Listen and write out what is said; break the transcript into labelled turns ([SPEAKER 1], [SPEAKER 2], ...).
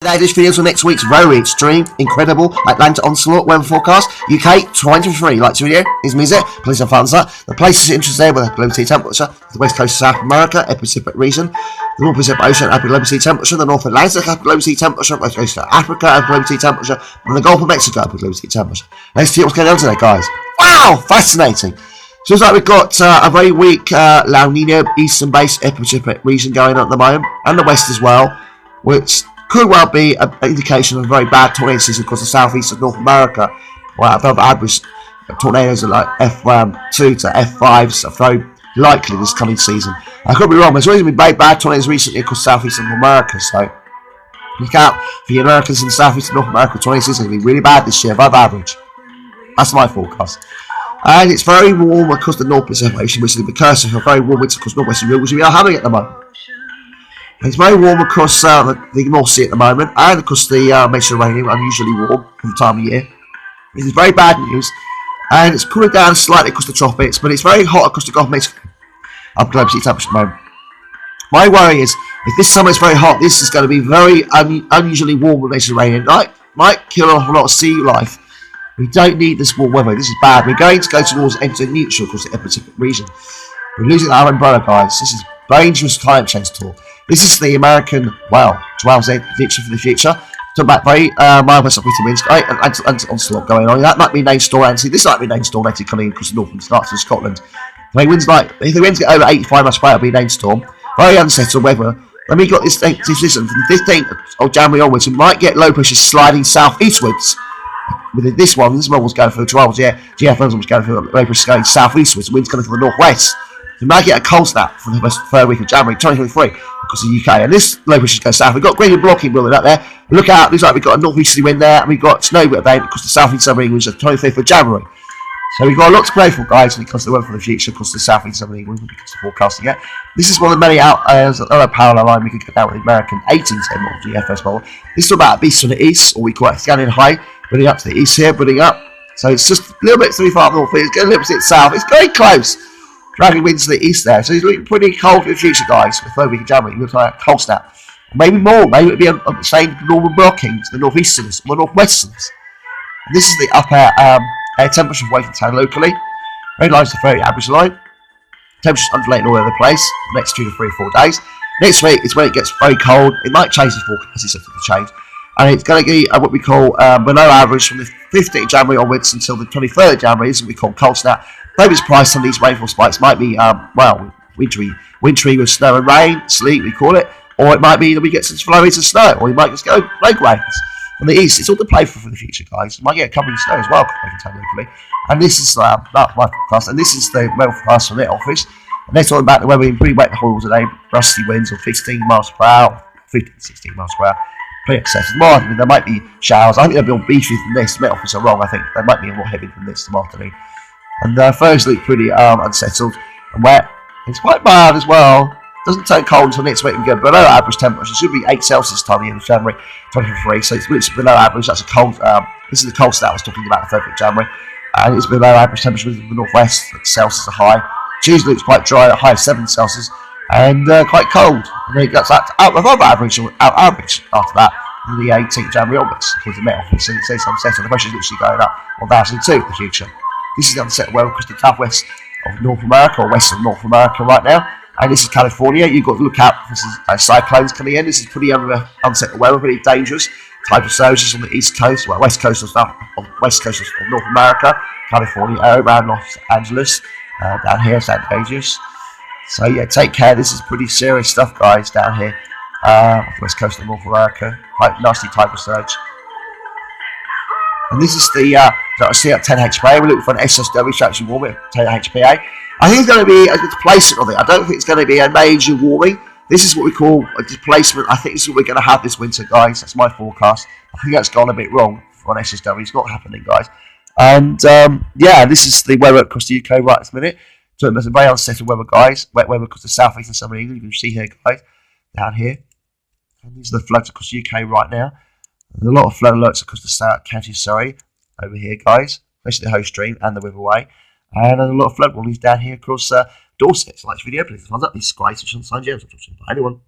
[SPEAKER 1] This video for next week's very extreme, incredible Atlanta onslaught weather forecast. UK 23. Like the video, is music, please have fun. The places interested there with low sea temperature: the west coast of South America, Pacific region, the North Pacific Ocean, low sea temperature, the North Atlantic, low sea temperature, west coast of Africa, low sea temperature, and the Gulf of Mexico, low sea temperature. Let's see what's going on today, guys. Wow, fascinating. So it's like we've got a very weak La Nina eastern based Pacific region going on at the moment, and the west as well, which could well be an indication of a very bad tornado season across the southeast of North America. Well, above average tornadoes are like F2 to F5, so very likely this coming season. I could be wrong, but there's always been very bad tornadoes recently across the southeast of North America, so look out for the Americans in the southeast of North America. Tornado season is going to be really bad this year, above average. That's my forecast. And it's very warm across the North Pacific Ocean, which is the precursor for a very warm winter across northwestern Europe, which we are having at the moment. It's very warm across the North Sea at the moment, and across the Mediterranean, unusually warm for the time of year. This is very bad news, and it's cooling down slightly across the tropics, but it's very hot across the Gulf of Mexico, up to sea temperature at the moment. My worry is, if this summer is very hot, this is going to be very unusually warm in the Mediterranean. Might kill off a lot of sea life. We don't need this warm weather. This is bad. We're going to go towards enter neutral across the Pacific region. We're losing our umbrella, guys. This is dangerous climate change tool. This is the American, well, 12Z prediction for the future. Talk about very mild west winds, onslaught going on. That might be named storm Anti. This might be named storm Anti coming across the north and starts in Scotland. The winds if the winds get over 85 miles per hour, it'll be named storm. Very unsettled weather. Then we got this listen, from the 15th of January onwards, we might get low pressure sliding southeastwards. With this one was going for the 12s, yeah. GFM was going for low pressure going southeastwards. The wind's coming from the northwest. We might get a cold snap for the third week of January 2023 across the UK, and this low pressure goes south. We've got green and blocking building up there. Look out, looks like we've got a northeasterly wind there, and we've got snow event across the southeast submarine, which is the 25th of January. So we've got a lot to pray for, guys, when it comes to the weather for the future across the southeast submarine, when it comes to forecasting it. This is one of the many other parallel line we could get out with the American 1810 model GFS model. This is about a beast on the east, or we call it scanning high, building up to the east here, building up. So it's just a little bit too far north here, it's going a little bit south, it's very close. Dragging winds to the east there, so it's looking pretty cold for the future, guys. For the third week of January, it looks like a cold snap. Maybe more, maybe it'll be on the same normal blocking to the northeasterners or the northwesterners. And this is the upper air temperature of Waiting locally. Red line is the very average line. Temperatures undulating all over the place for the next 2 to 3 or 4 days. Next week is when it gets very cold. It might change the forecast, it's subject to change. And it's going to be what we call below average from the 15th of January onwards until the 23rd of January. This is what we call cold snap. Maybe it's priced on these rainfall spikes. Might be, well, wintry with snow and rain, sleet we call it. Or it might be that we get some flurries of snow. Or we might just go rogue rains from the east. It's all to play for the future, guys. We might get a couple of snow as well, locally. And this is that's my forecast. And this is the weather forecast from their office. And they're talking about the weather being pretty wet and horrible today. Rusty winds of 15 miles per hour, 15, 16 miles per hour. Pretty excessive. More, I mean, there might be showers. I think they'll be on beaches than this. Met Office are wrong. I think they might be a lot heavier than this tomorrow afternoon. And Thursday pretty unsettled and wet. It's quite mild as well. Doesn't turn cold until next week. We go below average temperature. It should be 8 Celsius time of year in January 2023. So it's below average. That's a cold. This is the cold snap I was talking about the 3rd of January. And it's below average temperature in the northwest. Celsius are high. Tuesday looks quite dry, a high of 7 Celsius, and quite cold. And then it gets out above average or out average after that. From the 18th of January onwards, according to the Met Office. So it says unsettled. The pressure is literally going up 1,002 in the future. This is the unsettled weather across the southwest of North America, or west of North America right now. And this is California. You've got to look out for cyclones coming in. This is pretty unsettled weather, pretty dangerous type of surges on the east coast, well, west coast of North America, California, around Los Angeles, down here, San Diego. So yeah, take care. This is pretty serious stuff, guys, down here, off the west coast of North America. Quite nasty type of surge. And this is the see at 10 HPA. We're looking for an SSW, which actually warm it 10 HPA. I think it's going to be a displacement of it. I don't think it's going to be a major warming. This is what we call a displacement. I think this is what we're going to have this winter, guys. That's my forecast. I think that's gone a bit wrong for an SSW. It's not happening, guys. And yeah, this is the weather across the UK right this minute. So there's a very unsettled weather, guys. Wet weather across the southeast and southern England. You can see here, guys, down here. And these are the floods across the UK right now. There's a lot of flood alerts across the South County Surrey over here, guys, especially the host stream and the Riverway. And there's a lot of flood warnings down here across Dorset. So like this video, please thumbs up, these skies, which on sign gems. Anyone.